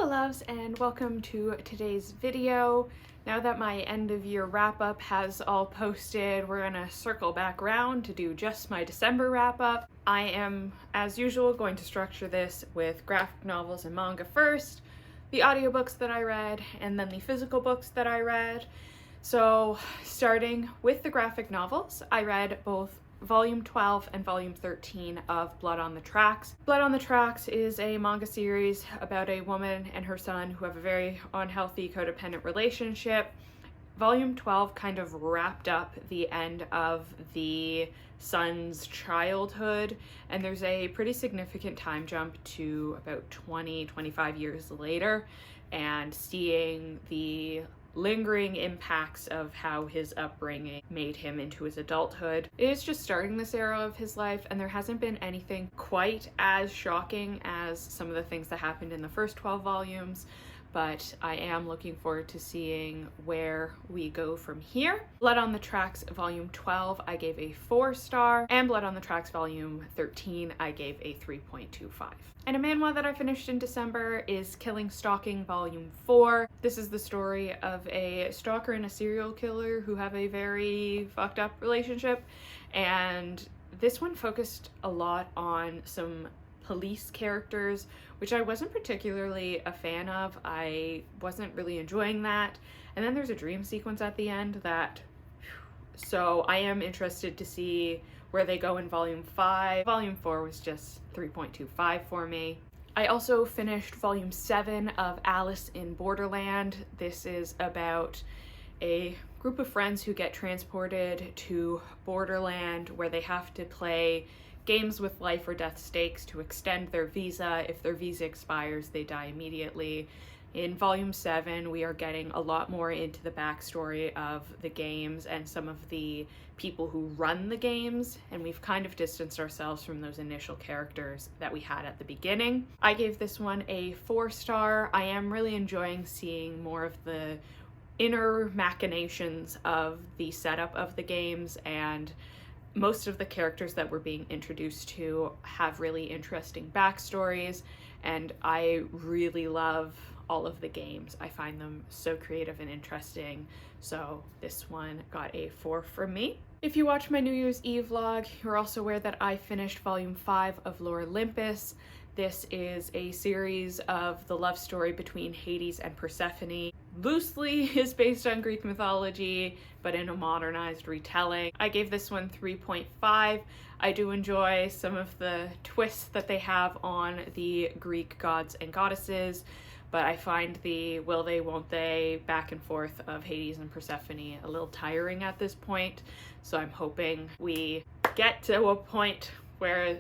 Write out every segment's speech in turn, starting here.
Hello loves, and welcome to today's video. Now that my end of year wrap up has all posted, we're gonna circle back around to do just my December wrap up. I am, as usual, going to structure this with graphic novels and manga first, the audiobooks that I read, and then the physical books that I read. So starting with the graphic novels, I read both Volume 12 and Volume 13 of Blood on the Tracks. Blood on the Tracks is a manga series about a woman and her son who have a very unhealthy codependent relationship. Volume 12 kind of wrapped up the end of the son's childhood, and there's a pretty significant time jump to about 25 years later, and seeing the lingering impacts of how his upbringing made him into his adulthood. It is just starting this era of his life, and there hasn't been anything quite as shocking as some of the things that happened in the first 12 volumes, but I am looking forward to seeing where we go from here. Blood on the Tracks Volume 12 I gave a 4-star, and Blood on the Tracks Volume 13 I gave a 3.25. And a manhwa that I finished in December is Stalking Volume 4. This is the story of a stalker and a serial killer who have a very fucked up relationship, and this one focused a lot on some police characters, which I wasn't particularly a fan of. I wasn't really enjoying that. And then there's a dream sequence at the end that, so I am interested to see where they go in Volume 5. Volume 4 was just 3.25 for me. I also finished Volume 7 of Alice in Borderland. This is about a group of friends who get transported to Borderland where they have to play games with life or death stakes to extend their visa. If their visa expires, they die immediately. In Volume 7, we are getting a lot more into the backstory of the games and some of the people who run the games, and we've kind of distanced ourselves from those initial characters that we had at the beginning. I gave this one a 4-star. I am really enjoying seeing more of the inner machinations of the setup of the games, and most of the characters that we're being introduced to have really interesting backstories, and I really love all of the games. I find them so creative and interesting, so this one got a 4 from me. If you watch my New Year's Eve vlog, you're also aware that I finished Volume 5 of Olympus. This is a series of the love story between Hades and Persephone. Loosely is based on Greek mythology, but in a modernized retelling. I gave this one 3.5. I do enjoy some of the twists that they have on the Greek gods and goddesses, but I find the will they, won't they back and forth of Hades and Persephone a little tiring at this point, so I'm hoping we get to a point where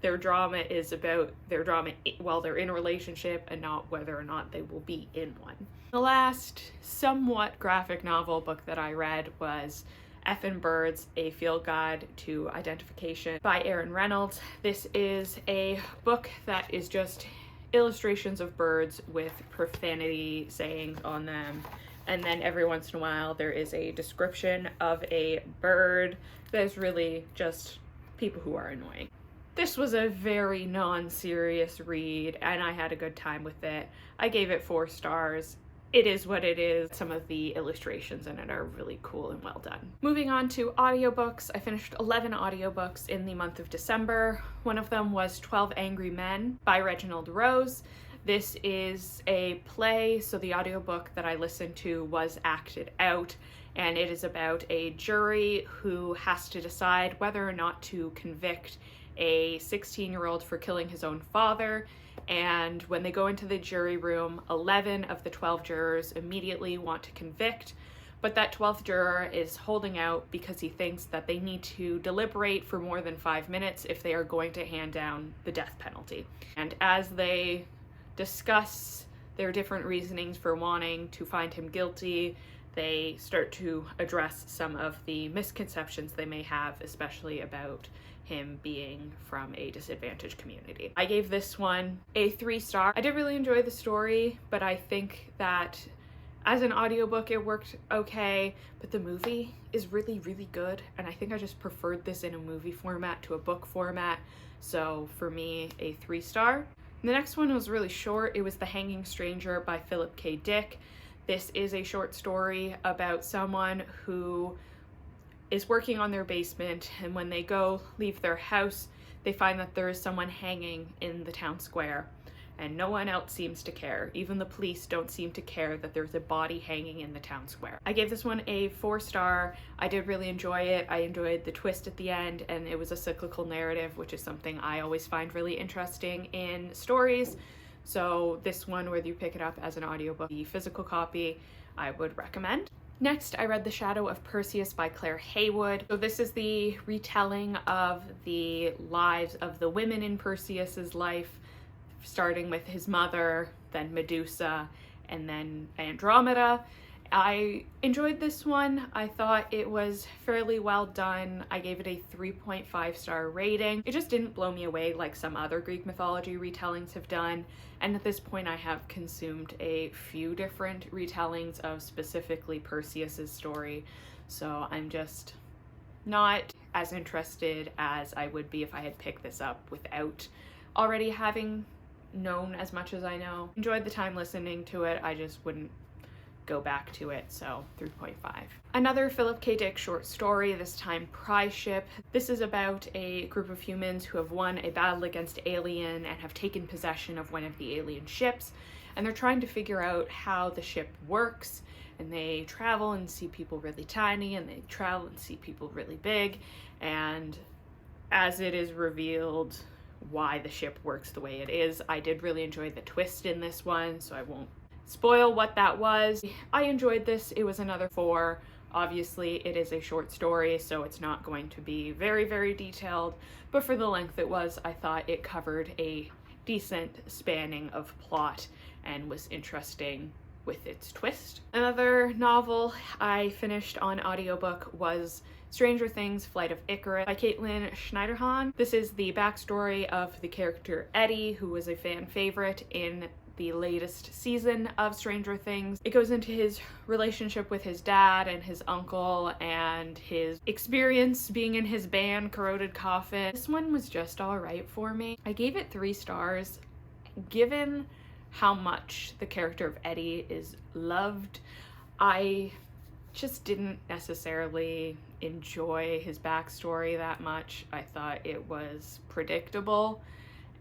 their drama is about their drama while they're in a relationship and not whether or not they will be in one. The last somewhat graphic novel book that I read was Effin Birds, A Field Guide to Identification by Aaron Reynolds. This is a book that is just illustrations of birds with profanity sayings on them, and then every once in a while there is a description of a bird that is really just people who are annoying. This was a very non-serious read, and I had a good time with it. I gave it 4 stars. It is what it is. Some of the illustrations in it are really cool and well done. Moving on to audiobooks, I finished 11 audiobooks in the month of December. One of them was 12 Angry Men by Reginald Rose. This is a play, so the audiobook that I listened to was acted out, and it is about a jury who has to decide whether or not to convict a 16-year-old for killing his own father. And when they go into the jury room, 11 of the 12 jurors immediately want to convict, but that 12th juror is holding out because he thinks that they need to deliberate for more than 5 minutes if they are going to hand down the death penalty. And as they discuss their different reasonings for wanting to find him guilty, they start to address some of the misconceptions they may have, especially about him being from a disadvantaged community. I gave this one a 3-star. I did really enjoy the story, but I think that as an audiobook it worked okay, but the movie is really, really good, and I think I just preferred this in a movie format to a book format, so for me, a 3-star. The next one was really short. It was The Hanging Stranger by Philip K. Dick. This is a short story about someone who is working on their basement, and when they leave their house, they find that there is someone hanging in the town square, and no one else seems to care. Even the police don't seem to care that there's a body hanging in the town square. I gave this one a 4-star. I did really enjoy it. I enjoyed the twist at the end, and it was a cyclical narrative, which is something I always find really interesting in stories. So this one, whether you pick it up as an audiobook, the physical copy, I would recommend. Next, I read The Shadow of Perseus by Claire Haywood. So this is the retelling of the lives of the women in Perseus's life, starting with his mother, then Medusa, and then Andromeda. I enjoyed this one. I thought it was fairly well done. I gave it a 3.5-star rating. It just didn't blow me away like some other Greek mythology retellings have done. And at this point, I have consumed a few different retellings of specifically Perseus's story. So I'm just not as interested as I would be if I had picked this up without already having known as much as I know. Enjoyed the time listening to it. I just wouldn't go back to it, so 3.5. Another Philip K. Dick short story, this time Prize Ship. This is about a group of humans who have won a battle against alien and have taken possession of one of the alien ships, and they're trying to figure out how the ship works. And they travel and see people really tiny, and they travel and see people really big, and as it is revealed why the ship works the way it is, I did really enjoy the twist in this one, so I won't spoil what that was. I enjoyed this. It was another 4. Obviously, it is a short story, so it's not going to be very, very detailed, but for the length it was, I thought it covered a decent spanning of plot and was interesting with its twist. Another novel I finished on audiobook was Stranger Things: Flight of Icarus by Caitlin Schneiderhan. This is the backstory of the character Eddie, who was a fan favorite in the latest season of Stranger Things. It goes into his relationship with his dad and his uncle and his experience being in his band Corroded Coffin. This one was just alright for me. I gave it 3 stars. Given how much the character of Eddie is loved, I just didn't necessarily enjoy his backstory that much. I thought it was predictable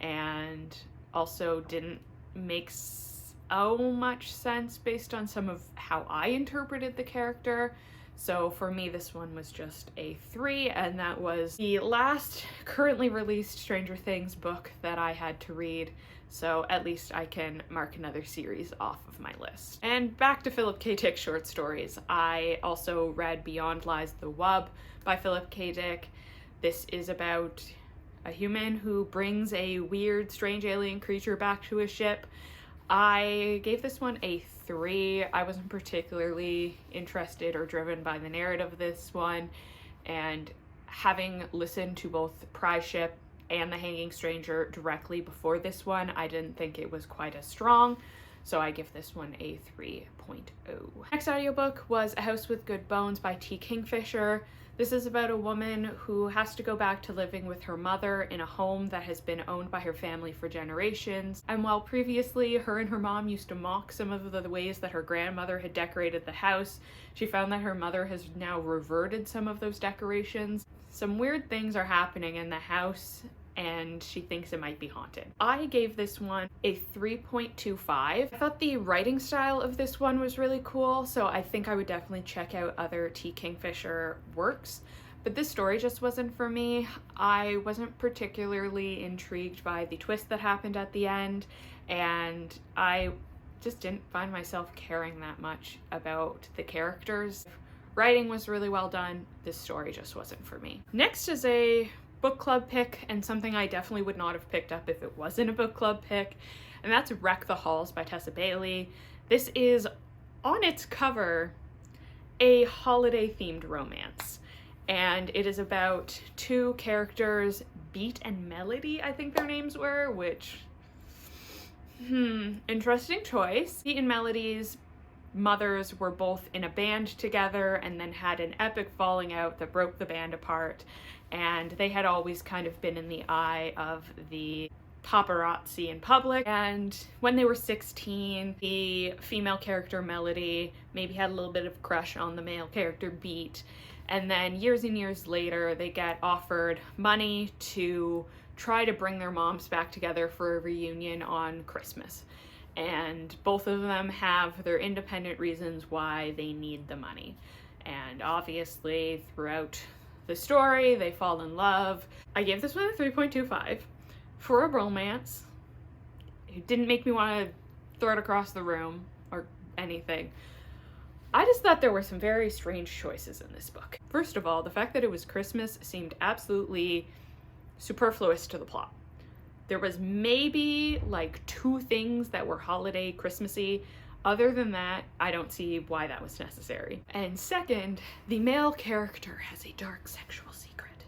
and also didn't make so much sense based on some of how I interpreted the character. So for me, this one was just a 3, and that was the last currently released Stranger Things book that I had to read. So at least I can mark another series off of my list. And back to Philip K. Dick short stories. I also read Beyond Lies the Wub by Philip K. Dick. This is about a human who brings a weird, strange alien creature back to a ship. I gave this one a 3. I wasn't particularly interested or driven by the narrative of this one, and having listened to both Prize Ship and The Hanging Stranger directly before this one, I didn't think it was quite as strong, so I give this one a 3.0. Next audiobook was A House with Good Bones by T. Kingfisher. This is about a woman who has to go back to living with her mother in a home that has been owned by her family for generations. And while previously her and her mom used to mock some of the ways that her grandmother had decorated the house, she found that her mother has now reverted some of those decorations. Some weird things are happening in the house, and she thinks it might be haunted. I gave this one a 3.25. I thought the writing style of this one was really cool, so I think I would definitely check out other T. Kingfisher works, but this story just wasn't for me. I wasn't particularly intrigued by the twist that happened at the end, and I just didn't find myself caring that much about the characters. Writing was really well done. This story just wasn't for me. Next is a book club pick, and something I definitely would not have picked up if it wasn't a book club pick, and that's Wreck the Halls by Tessa Bailey. This is, on its cover, a holiday-themed romance, and it is about 2 characters, Beat and Melody, I think their names were, which, interesting choice. Beat and Melody's mothers were both in a band together and then had an epic falling out that broke the band apart, and they had always kind of been in the eye of the paparazzi in public. And when they were 16, the female character Melody maybe had a little bit of a crush on the male character Beat. And then years and years later, they get offered money to try to bring their moms back together for a reunion on Christmas. And both of them have their independent reasons why they need the money. And obviously, throughout the story, they fall in love. I gave this one a 3.25 for a romance. It didn't make me want to throw it across the room or anything. I just thought there were some very strange choices in this book. First of all, the fact that it was Christmas seemed absolutely superfluous to the plot. There was maybe like 2 things that were holiday Christmassy. Other than that, I don't see why that was necessary. And second, the male character has a dark sexual secret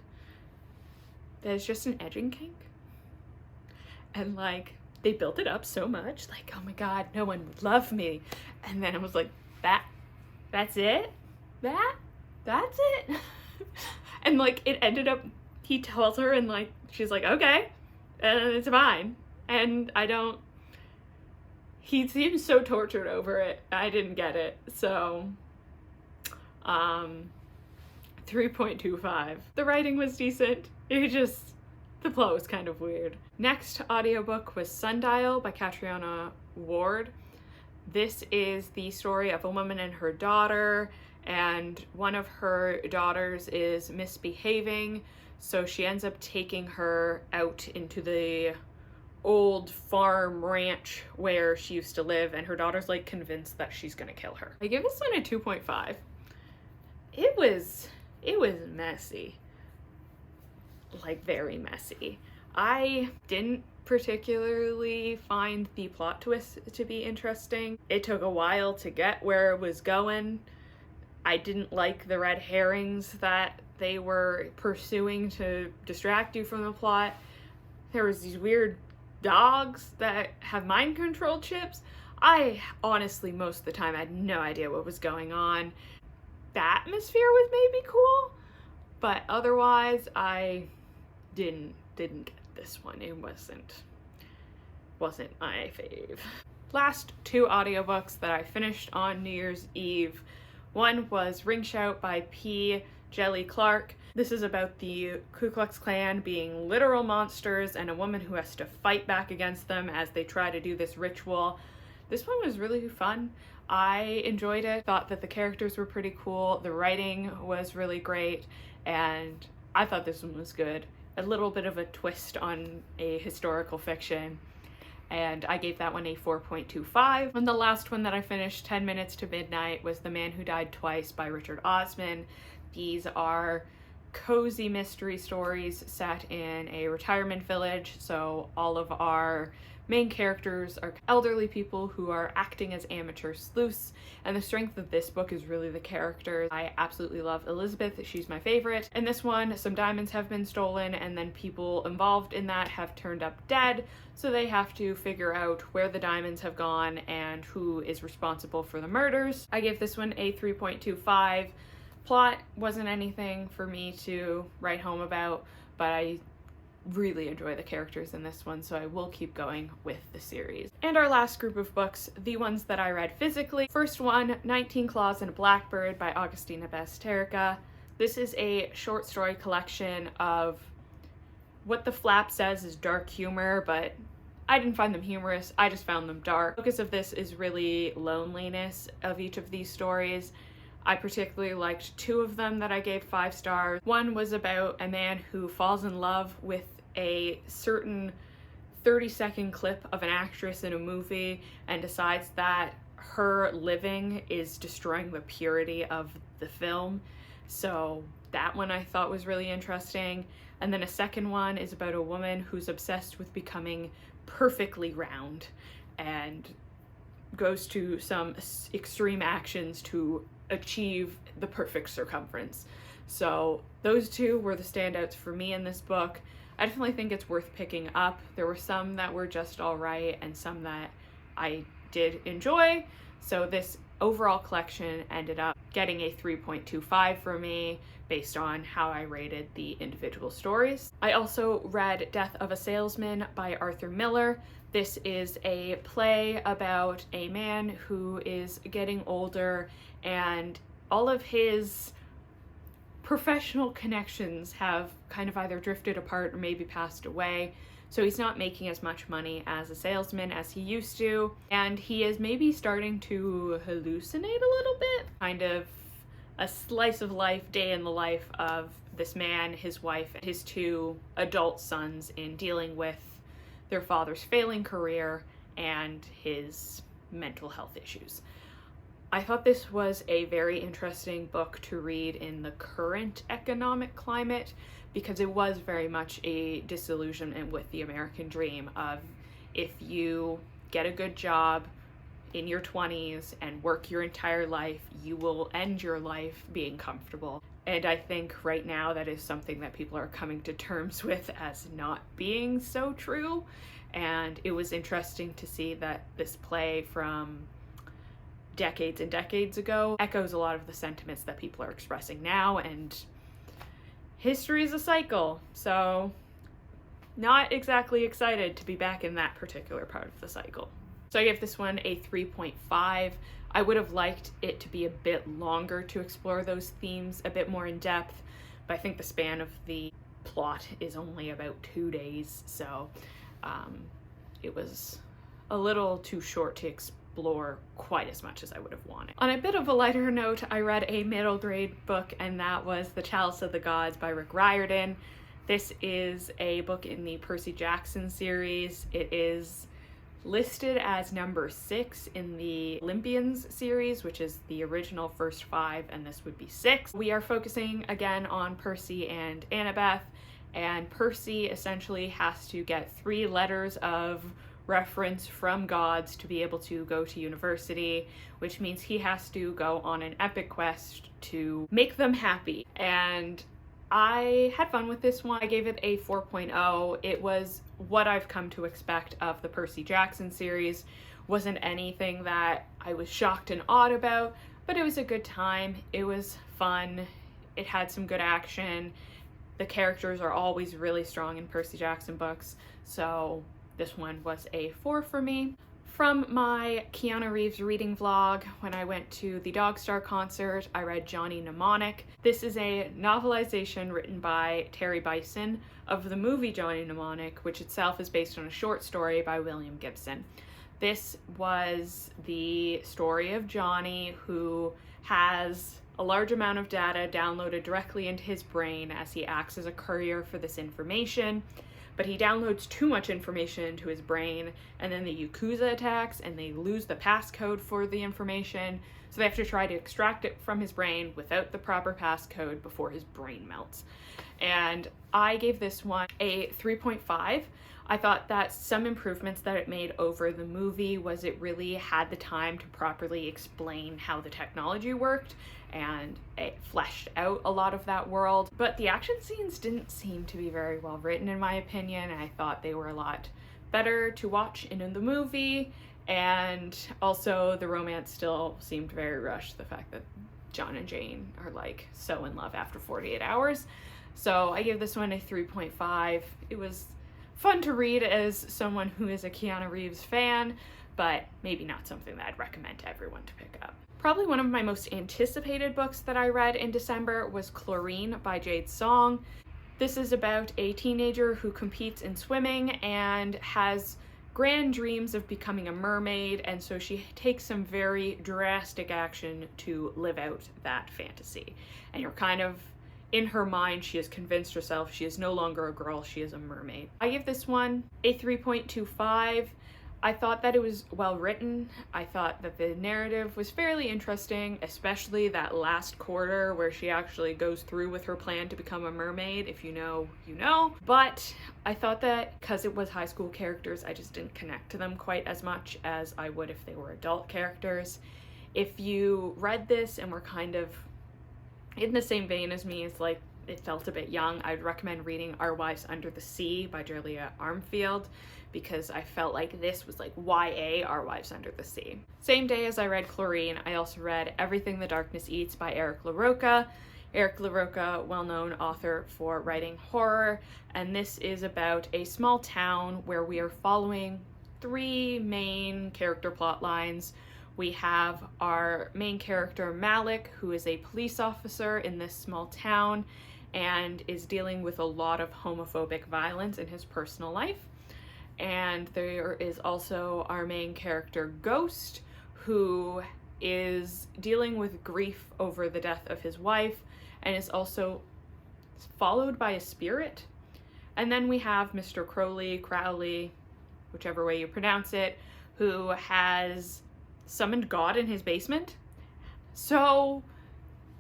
that is just an edging kink. And like, they built it up so much, like, oh my god, no one would love me. And then I was like, that's it? That's it? And like, it ended up, he tells her and like, she's like, okay, it's fine. And he seems so tortured over it. I didn't get it. So, 3.25. The writing was decent. The plot was kind of weird. Next audiobook was Sundial by Catriona Ward. This is the story of a woman and her daughter, and one of her daughters is misbehaving, so she ends up taking her out into the old farm ranch where she used to live, and her daughter's like convinced that she's gonna kill her. I give this one a 2.5. It was messy. Like, very messy. I didn't particularly find the plot twist to be interesting. It took a while to get where it was going. I didn't like the red herrings that they were pursuing to distract you from the plot. There was these weird dogs that have mind control chips. I honestly, most of the time, had no idea what was going on. The atmosphere was maybe cool, but otherwise I didn't get this one. It wasn't my fave. Last 2 audiobooks that I finished on New Year's Eve. One was Ring Shout by P. Jelly Clark. This is about the Ku Klux Klan being literal monsters and a woman who has to fight back against them as they try to do this ritual. This one was really fun. I enjoyed it, thought that the characters were pretty cool, the writing was really great, and I thought this one was good. A little bit of a twist on a historical fiction, and I gave that one a 4.25. And the last one that I finished, 10 Minutes to Midnight, was The Man Who Died Twice by Richard Osman. These are cozy mystery stories set in a retirement village, so all of our main characters are elderly people who are acting as amateur sleuths, and the strength of this book is really the characters. I absolutely love Elizabeth, she's my favorite. In this one, some diamonds have been stolen, and then people involved in that have turned up dead, so they have to figure out where the diamonds have gone and who is responsible for the murders. I gave this one a 3.25. Plot wasn't anything for me to write home about, but I really enjoy the characters in this one, so I will keep going with the series. And our last group of books, the ones that I read physically. First one, 19 Claws and a Blackbird by Augustina Basterica. This is a short story collection of what the flap says is dark humor, but I didn't find them humorous, I just found them dark. The focus of this is really loneliness of each of these stories. I particularly liked 2 of them that I gave 5 stars. One was about a man who falls in love with a certain 30-second clip of an actress in a movie and decides that her living is destroying the purity of the film. So that one I thought was really interesting. And then a second one is about a woman who's obsessed with becoming perfectly round and goes to some extreme actions to achieve the perfect circumference. So those 2 were the standouts for me in this book. I definitely think it's worth picking up. There were some that were just all right and some that I did enjoy. So this overall collection ended up getting a 3.25 for me based on how I rated the individual stories. I also read Death of a Salesman by Arthur Miller. This is a play about a man who is getting older and all of his professional connections have kind of either drifted apart or maybe passed away. So he's not making as much money as a salesman as he used to, and he is maybe starting to hallucinate a little bit. Kind of a slice of life, day in the life of this man, his wife, and his two adult sons in dealing with their father's failing career and his mental health issues. I thought this was a very interesting book to read in the current economic climate because it was very much a disillusionment with the American dream of if you get a good job in your 20s and work your entire life, you will end your life being comfortable. And I think right now that is something that people are coming to terms with as not being so true. And it was interesting to see that this play from decades and decades ago echoes a lot of the sentiments that people are expressing now, and history is a cycle, so not exactly excited to be back in that particular part of the cycle. So I give this one a 3.5. I would have liked it to be a bit longer to explore those themes a bit more in depth, but I think the span of the plot is only about 2 days, so it was a little too short to explore quite as much as I would have wanted. On a bit of a lighter note, I read a middle grade book, and that was The Chalice of the Gods by Rick Riordan. This is a book in the Percy Jackson series. It is listed as number 6 in the Olympians series, which is the original first 5, and this would be 6. We are focusing again on Percy and Annabeth, and Percy essentially has to get 3 letters of reference from gods to be able to go to university, which means he has to go on an epic quest to make them happy. And I had fun with this one. I gave it a 4.0. It was what I've come to expect of the Percy Jackson series. Wasn't anything that I was shocked and awed about, but it was a good time. It was fun. It had some good action. The characters are always really strong in Percy Jackson books, so this one was a 4 for me. From my Keanu Reeves reading vlog, when I went to the Dogstar concert, I read Johnny Mnemonic. This is a novelization written by Terry Bison of the movie Johnny Mnemonic, which itself is based on a short story by William Gibson. This was the story of Johnny, who has a large amount of data downloaded directly into his brain as he acts as a courier for this information. But he downloads too much information into his brain, and then the Yakuza attacks and they lose the passcode for the information, so they have to try to extract it from his brain without the proper passcode before his brain melts. And I gave this one a 3.5. I thought that some improvements that it made over the movie was it really had the time to properly explain how the technology worked, and it fleshed out a lot of that world. But the action scenes didn't seem to be very well written in my opinion, and I thought they were a lot better to watch in the movie. And also the romance still seemed very rushed, the fact that John and Jane are like so in love after 48 hours. So I give this one a 3.5. It was fun to read as someone who is a Keanu Reeves fan, but maybe not something that I'd recommend to everyone to pick up. Probably one of my most anticipated books that I read in December was Chlorine by Jade Song. This is about a teenager who competes in swimming and has grand dreams of becoming a mermaid, and so she takes some very drastic action to live out that fantasy. And you're kind of in her mind, she has convinced herself she is no longer a girl, she is a mermaid. I give this one a 3.25. I thought that it was well written. I thought that the narrative was fairly interesting, especially that last quarter where she actually goes through with her plan to become a mermaid. If you know, you know. But I thought that because it was high school characters, I just didn't connect to them quite as much as I would if they were adult characters. If you read this and were kind of in the same vein as me, it's like it felt a bit young, I'd recommend reading Our Wives Under the Sea by Julia Armfield, because I felt like this was like YA Our Wives Under the Sea. Same day as I read Chlorine, I also read Everything the Darkness Eats by Eric LaRocca. Eric LaRocca, well-known author for writing horror, and this is about a small town where we are following three main character plot lines. We have our main character Malik, who is a police officer in this small town and is dealing with a lot of homophobic violence in his personal life. And there is also our main character Ghost, who is dealing with grief over the death of his wife and is also followed by a spirit. And then we have Mr. Crowley, whichever way you pronounce it, who has summoned God in his basement. So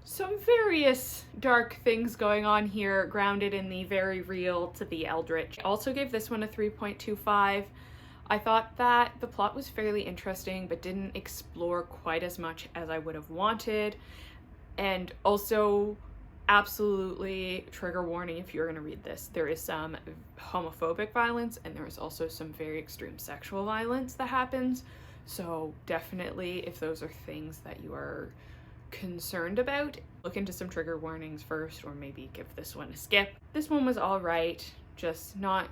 some various dark things going on here, grounded in the very real to the eldritch. I also gave this one a 3.25. I thought that the plot was fairly interesting, but didn't explore quite as much as I would have wanted. And also, absolutely trigger warning if you're going to read this. There is some homophobic violence, and there is also some very extreme sexual violence that happens. So definitely, if those are things that you are concerned about, look into some trigger warnings first, or maybe give this one a skip. This one was all right, just not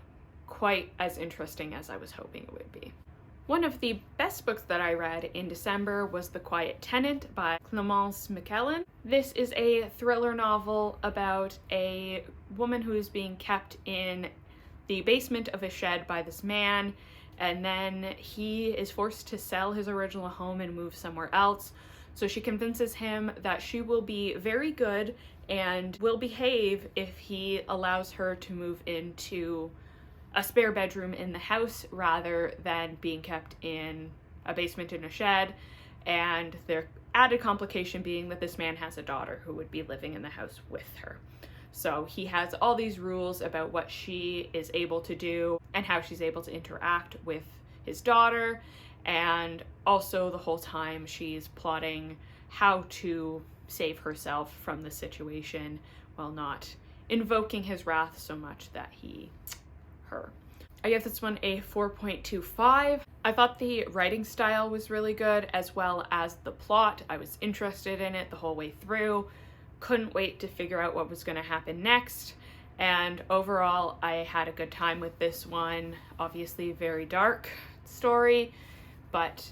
quite as interesting as I was hoping it would be. One of the best books that I read in December was The Quiet Tenant by Clemence McKellen. This is a thriller novel about a woman who is being kept in the basement of a shed by this man, and then he is forced to sell his original home and move somewhere else. So she convinces him that she will be very good and will behave if he allows her to move into a spare bedroom in the house rather than being kept in a basement in a shed. And their added complication being that this man has a daughter who would be living in the house with her. So he has all these rules about what she is able to do and how she's able to interact with his daughter. And also the whole time she's plotting how to save herself from the situation while not invoking his wrath so much that her. I give this one a 4.25. I thought the writing style was really good, as well as the plot. I was interested in it the whole way through. Couldn't wait to figure out what was going to happen next. And overall, I had a good time with this one. Obviously, very dark story, but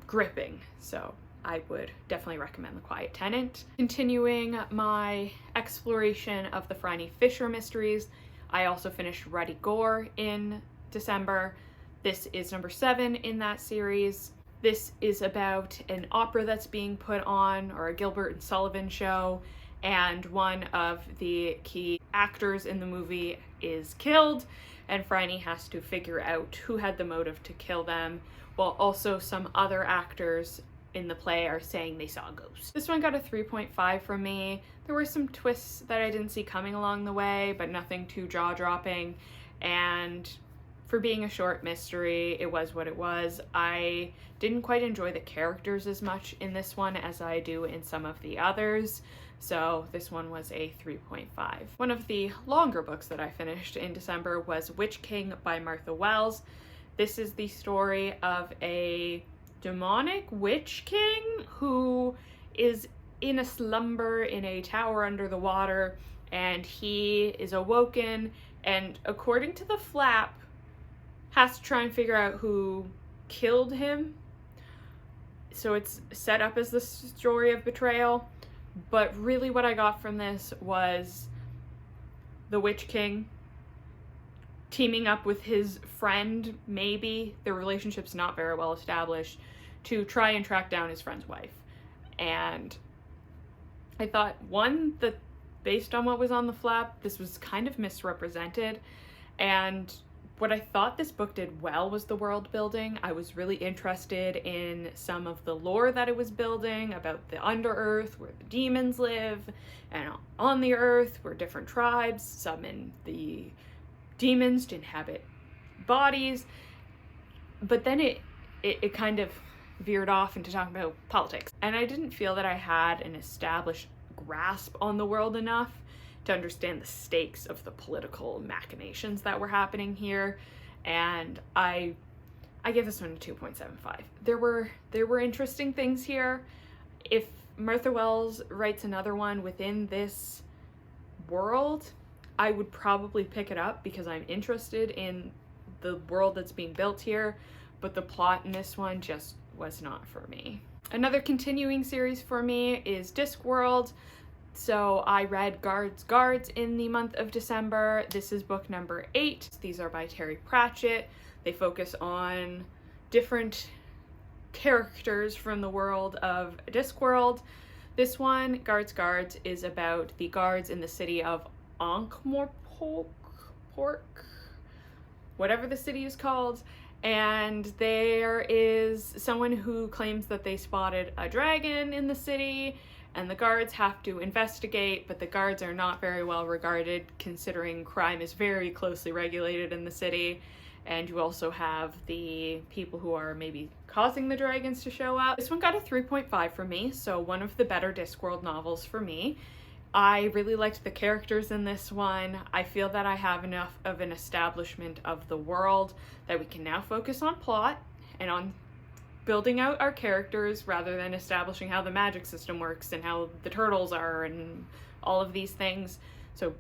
gripping. So I would definitely recommend The Quiet Tenant. Continuing my exploration of the Franny Fisher mysteries, I also finished Ruddy Gore in December. This is number 7 in that series. This is about an opera that's being put on, or a Gilbert and Sullivan show, and one of the key actors in the movie is killed, and Franny has to figure out who had the motive to kill them, while also some other actors in the play are saying they saw a ghost. This one got a 3.5 from me. There were some twists that I didn't see coming along the way, but nothing too jaw-dropping, and for being a short mystery, it was what it was. I didn't quite enjoy the characters as much in this one as I do in some of the others, so this one was a 3.5. One of the longer books that I finished in December was Witch King by Martha Wells. This is the story of a demonic witch king who is in a slumber in a tower under the water, and he is awoken, and according to the flap, has to try and figure out who killed him. So it's set up as the story of betrayal, but really what I got from this was the Witch King teaming up with his friend, maybe, their relationship's not very well established, to try and track down his friend's wife. And I thought, one, that based on what was on the flap, this was kind of misrepresented, and what I thought this book did well was the world building. I was really interested in some of the lore that it was building about the Under-Earth, where the demons live, and on the Earth, where different tribes summon the demons to inhabit bodies. But then it kind of veered off into talking about politics. And I didn't feel that I had an established grasp on the world enough to understand the stakes of the political machinations that were happening here. And I give this one a 2.75. There were interesting things here. If Martha Wells writes another one within this world, I would probably pick it up because I'm interested in the world that's being built here, but the plot in this one just was not for me. Another continuing series for me is Discworld. So I read Guards in the month of December. This is book number 8. These are by Terry Pratchett. They focus on different characters from the world of Discworld. This one, Guards, is about the guards in the city of Ankh-Morpork, whatever the city is called. And there is someone who claims that they spotted a dragon in the city, and the guards have to investigate, but the guards are not very well regarded considering crime is very closely regulated in the city. And you also have the people who are maybe causing the dragons to show up. This one got a 3.5 for me, so one of the better Discworld novels for me. I really liked the characters in this one. I feel that I have enough of an establishment of the world that we can now focus on plot and on building out our characters rather than establishing how the magic system works and how the turtles are and all of these things. So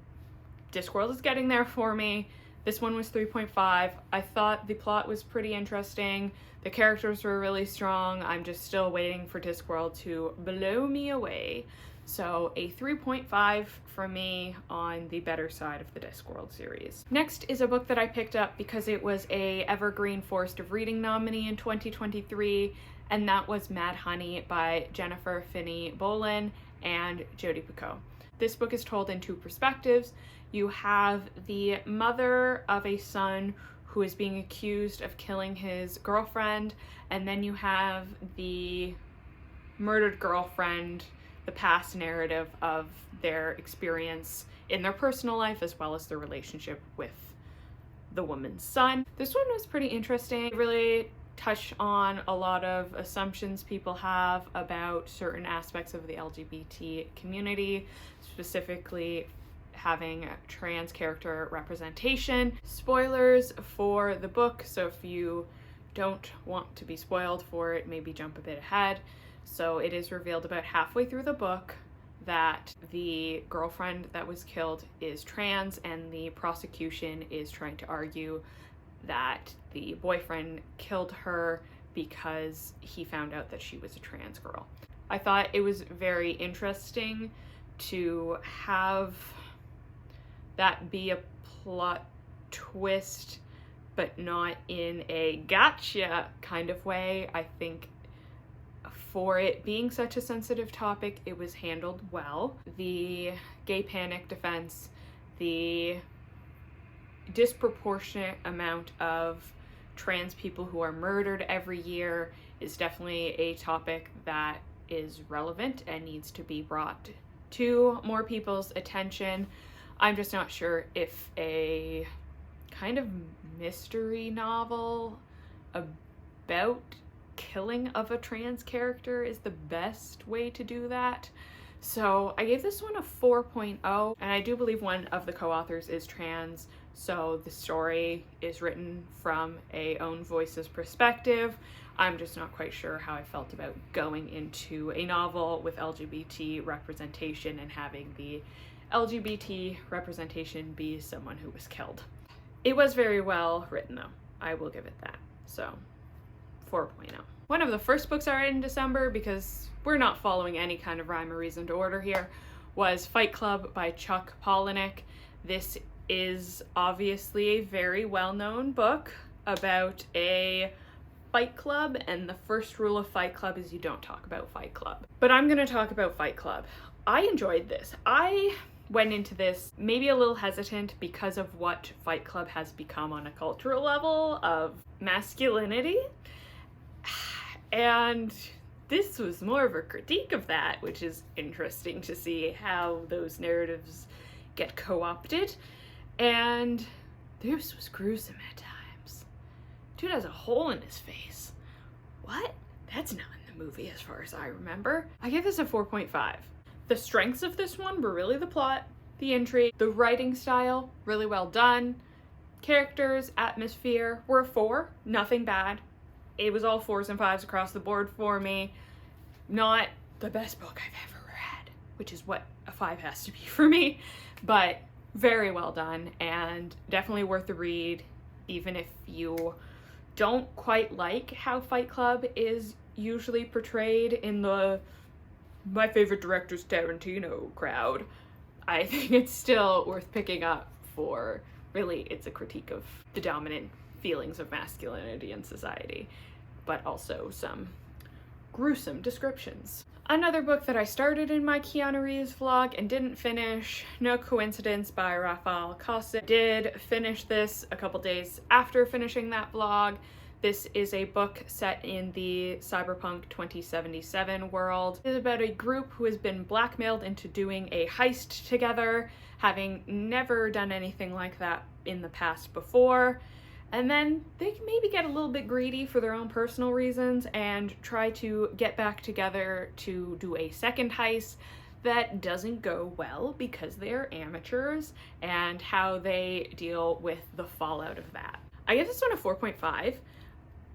Discworld is getting there for me. This one was 3.5. I thought the plot was pretty interesting. The characters were really strong. I'm just still waiting for Discworld to blow me away. So a 3.5 for me on the better side of the Discworld series. Next is a book that I picked up because it was a Evergreen Forest of Reading nominee in 2023, and that was Mad Honey by Jennifer Finney Bolin and Jodi Picoult. This book is told in two perspectives. You have the mother of a son who is being accused of killing his girlfriend, and then you have the murdered girlfriend, the past narrative of their experience in their personal life as well as their relationship with the woman's son. This one was pretty interesting. It really touched on a lot of assumptions people have about certain aspects of the LGBT community, specifically having trans character representation. Spoilers for the book, so if you don't want to be spoiled for it, maybe jump a bit ahead. So it is revealed about halfway through the book that the girlfriend that was killed is trans, and the prosecution is trying to argue that the boyfriend killed her because he found out that she was a trans girl. I thought it was very interesting to have that be a plot twist, but not in a gotcha kind of way. I think for it being such a sensitive topic, it was handled well. The gay panic defense, the disproportionate amount of trans people who are murdered every year is definitely a topic that is relevant and needs to be brought to more people's attention. I'm just not sure if a kind of mystery novel about killing of a trans character is the best way to do that. So I gave this one a 4.0, and I do believe one of the co-authors is trans, so the story is written from a own voice's perspective. I'm just not quite sure how I felt about going into a novel with LGBT representation and having the LGBT representation be someone who was killed. It was very well written though, I will give it that, so 4.0. One of the first books I read in December, because we're not following any kind of rhyme or reason to order here, was Fight Club by Chuck Palahniuk. This is obviously a very well-known book about a Fight Club, and the first rule of Fight Club is you don't talk about Fight Club. But I'm gonna talk about Fight Club. I enjoyed this. I went into this maybe a little hesitant because of what Fight Club has become on a cultural level of masculinity. And this was more of a critique of that, which is interesting to see how those narratives get co-opted. And this was gruesome at times. Dude has a hole in his face. What? That's not in the movie as far as I remember. I gave this a 4.5. The strengths of this one were really the plot, the intrigue. The writing style, really well done. Characters, atmosphere, were a 4, nothing bad. It was all 4s and 5s across the board for me. Not the best book I've ever read, which is what a 5 has to be for me, but very well done and definitely worth the read, even if you don't quite like how Fight Club is usually portrayed in the my favorite director's Tarantino crowd. I think it's still worth picking up for, really, it's a critique of the dominant feelings of masculinity in society, but also some gruesome descriptions. Another book that I started in my Keanu Reeves vlog and didn't finish, No Coincidence by Rafael Cosset. Did finish this a couple days after finishing that vlog. This is a book set in the Cyberpunk 2077 world. It is about a group who has been blackmailed into doing a heist together, having never done anything like that in the past before. And then they maybe get a little bit greedy for their own personal reasons and try to get back together to do a second heist that doesn't go well because they're amateurs, and how they deal with the fallout of that. I give this one a 4.5.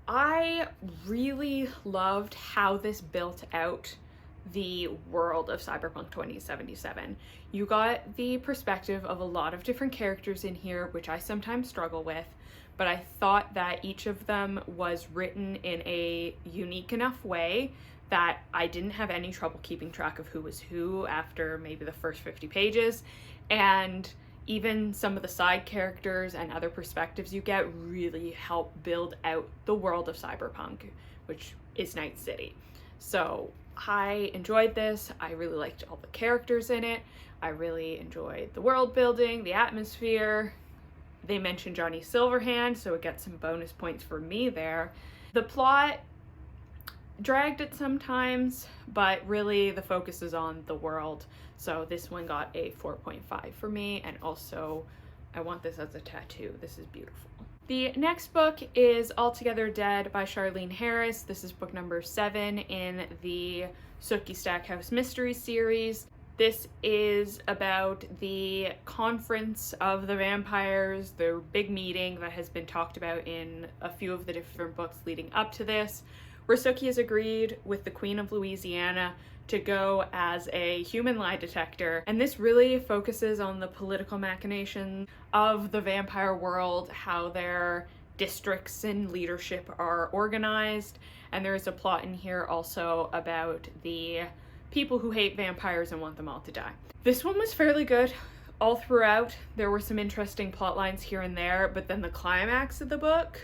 I really loved how this built out the world of Cyberpunk 2077. You got the perspective of a lot of different characters in here, which I sometimes struggle with, but I thought that each of them was written in a unique enough way that I didn't have any trouble keeping track of who was who after maybe the first 50 pages. And even some of the side characters and other perspectives you get really help build out the world of Cyberpunk, which is Night City. So I enjoyed this. I really liked all the characters in it. I really enjoyed the world building, the atmosphere. They mentioned Johnny Silverhand, so it gets some bonus points for me there. The plot dragged it sometimes, but really the focus is on the world. So this one got a 4.5 for me, and also I want this as a tattoo. This is beautiful. The next book is Altogether Dead by Charlene Harris. This is book number 7 in the Sookie Stackhouse Mysteries series. This is about the conference of the vampires, their big meeting that has been talked about in a few of the different books leading up to this, where Sookie has agreed with the Queen of Louisiana to go as a human lie detector. And this really focuses on the political machinations of the vampire world, how their districts and leadership are organized. And there is a plot in here also about the people who hate vampires and want them all to die. This one was fairly good all throughout. There were some interesting plot lines here and there, but then the climax of the book,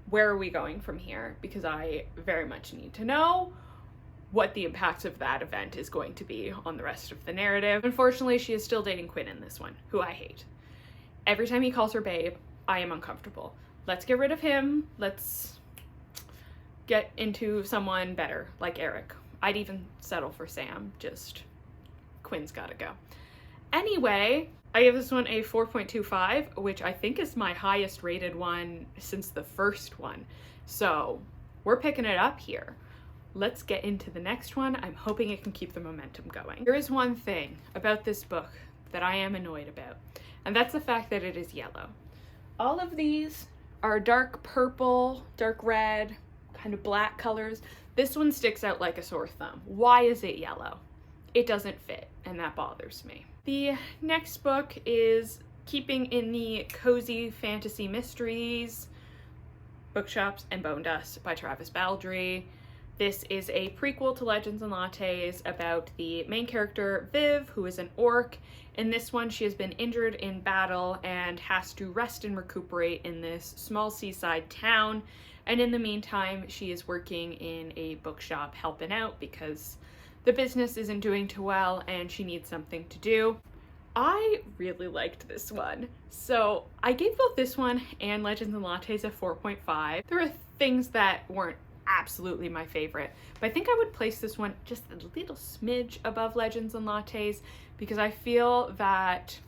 where are we going from here? Because I very much need to know what the impact of that event is going to be on the rest of the narrative. Unfortunately, she is still dating Quinn in this one, who I hate. Every time he calls her babe, I am uncomfortable. Let's get rid of him. Let's get into someone better, like Eric. I'd even settle for Sam, just Quinn's gotta go. Anyway, I give this one a 4.25, which I think is my highest rated one since the first one. So we're picking it up here. Let's get into the next one. I'm hoping it can keep the momentum going. There is one thing about this book that I am annoyed about, and that's the fact that it is yellow. All of these are dark purple, dark red, kind of black colors. This one sticks out like a sore thumb. Why is it yellow? It doesn't fit, and that bothers me. The next book is keeping in the cozy fantasy mysteries, Bookshops and Bonedust by Travis Baldry. This is a prequel to Legends and Lattes about the main character, Viv, who is an orc. In this one, she has been injured in battle and has to rest and recuperate in this small seaside town. And in the meantime, she is working in a bookshop helping out because the business isn't doing too well and she needs something to do. I really liked this one. So I gave both this one and Legends and Lattes a 4.5. There are things that weren't absolutely my favorite, but I think I would place this one just a little smidge above Legends and Lattes because I feel that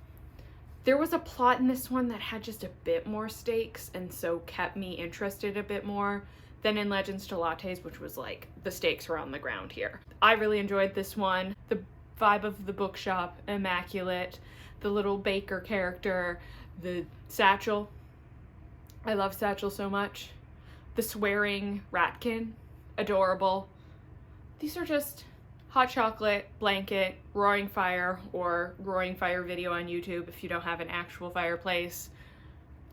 there was a plot in this one that had just a bit more stakes and so kept me interested a bit more than in Legends to Lattes, which was like the stakes were on the ground here. I really enjoyed this one. The vibe of the bookshop, immaculate. The little baker character, the Satchel. I love Satchel so much. The swearing ratkin, adorable. These are just hot chocolate, blanket, roaring fire, or roaring fire video on YouTube if you don't have an actual fireplace.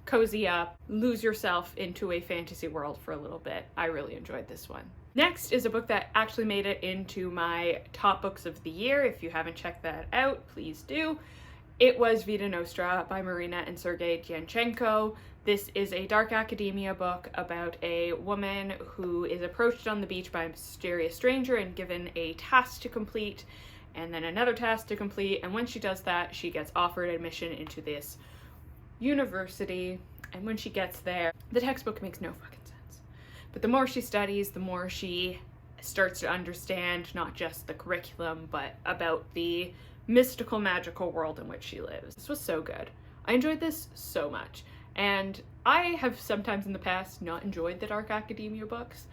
Cozy up, lose yourself into a fantasy world for a little bit. I really enjoyed this one. Next is a book that actually made it into my top books of the year. If you haven't checked that out, please do. It was Vita Nostra by Marina and Sergei Dyanchenko. This is a dark academia book about a woman who is approached on the beach by a mysterious stranger and given a task to complete, and then another task to complete, and when she does that, she gets offered admission into this university, and when she gets there, the textbook makes no fucking sense. But the more she studies, the more she starts to understand not just the curriculum, but about the mystical, magical world in which she lives. This was so good. I enjoyed this so much. And I have sometimes in the past not enjoyed the dark academia books.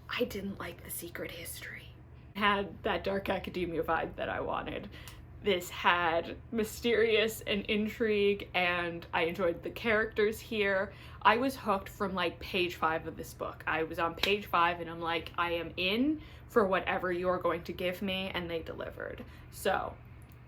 I didn't like The Secret History. It had that dark academia vibe that I wanted. This had mysterious and intrigue, and I enjoyed the characters here. I was hooked from like page 5 of this book. I was on page 5 and I'm like, I am in for whatever you're going to give me, and they delivered. So,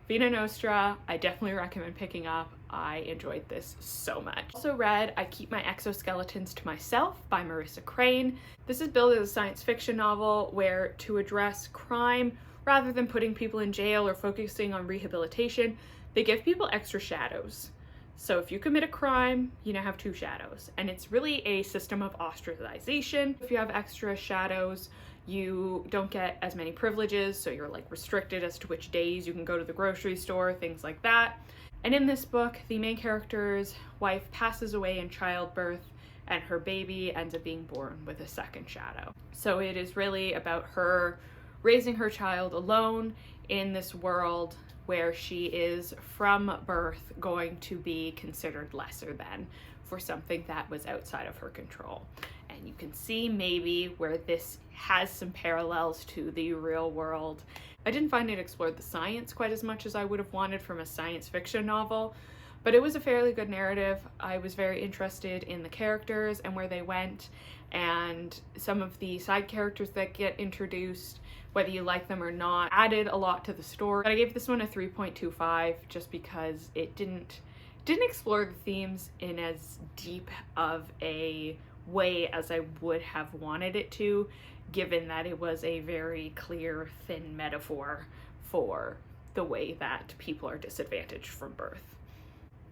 Vita Nostra, I definitely recommend picking up. I enjoyed this so much. Also read I Keep My Exoskeletons to Myself by Marissa Crane. This is billed as a science fiction novel where, to address crime, rather than putting people in jail or focusing on rehabilitation, they give people extra shadows. So if you commit a crime, you now have 2 shadows. And it's really a system of ostracization. If you have extra shadows, you don't get as many privileges, so you're like restricted as to which days you can go to the grocery store, things like that. And in this book, the main character's wife passes away in childbirth, and her baby ends up being born with a second shadow. So it is really about her raising her child alone in this world where she is from birth going to be considered lesser than for something that was outside of her control. And you can see maybe where this has some parallels to the real world. I didn't find it explored the science quite as much as I would have wanted from a science fiction novel, but it was a fairly good narrative. I was very interested in the characters and where they went, and some of the side characters that get introduced, whether you like them or not, added a lot to the story. But I gave this one a 3.25 just because it didn't explore the themes in as deep of a way as I would have wanted it to, given that it was a very clear, thin metaphor for the way that people are disadvantaged from birth.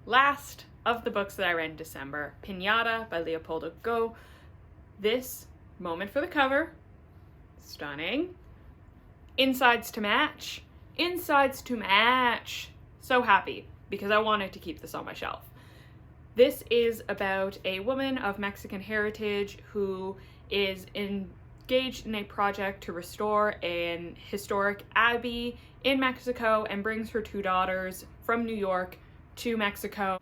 Last of the books that I read in December, Pinata by Leopoldo Go. This, moment for the cover, stunning. Insides to match. Insides to match. So happy because I wanted to keep this on my shelf. This is about a woman of Mexican heritage who is engaged in a project to restore an historic abbey in Mexico and brings her 2 daughters from New York to Mexico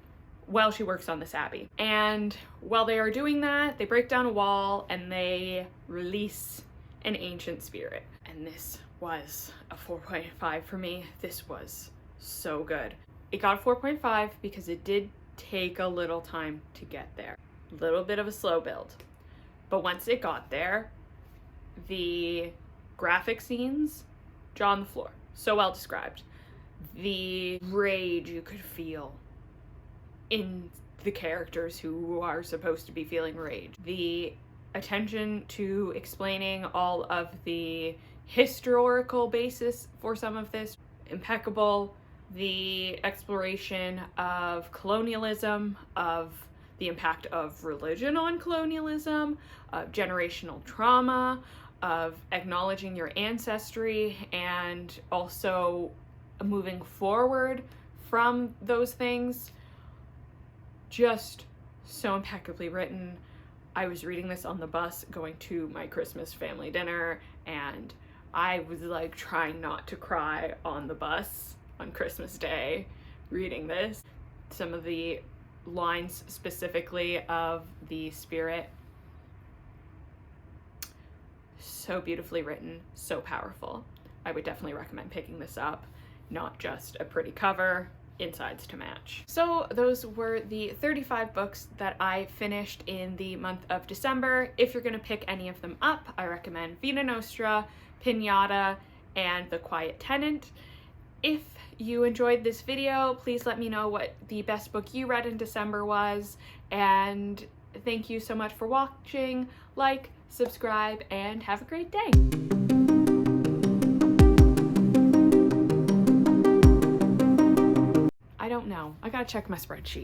while she works on this abbey. And while they are doing that, they break down a wall and they release an ancient spirit. And this was a 4.5 for me. This was so good. It got a 4.5 because it did take a little time to get there. A little bit of a slow build. But once it got there, the graphic scenes, jaw on the floor. So well described. The rage you could feel in the characters who are supposed to be feeling rage. The attention to explaining all of the historical basis for some of this, impeccable. The exploration of colonialism, of the impact of religion on colonialism, of generational trauma, of acknowledging your ancestry, and also moving forward from those things. Just so impeccably written. I was reading this on the bus going to my Christmas family dinner, and I was like trying not to cry on the bus on Christmas Day reading this. Some of the lines specifically of the spirit, so beautifully written, so powerful. I would definitely recommend picking this up. not just a pretty cover, insides to match. So those were the 35 books that I finished in the month of December. If you're gonna pick any of them up, I recommend Vita Nostra, Pinata, and The Quiet Tenant. If you enjoyed this video, please let me know what the best book you read in December was, and thank you so much for watching. Like, subscribe, and have a great day. I don't know. I gotta check my spreadsheet.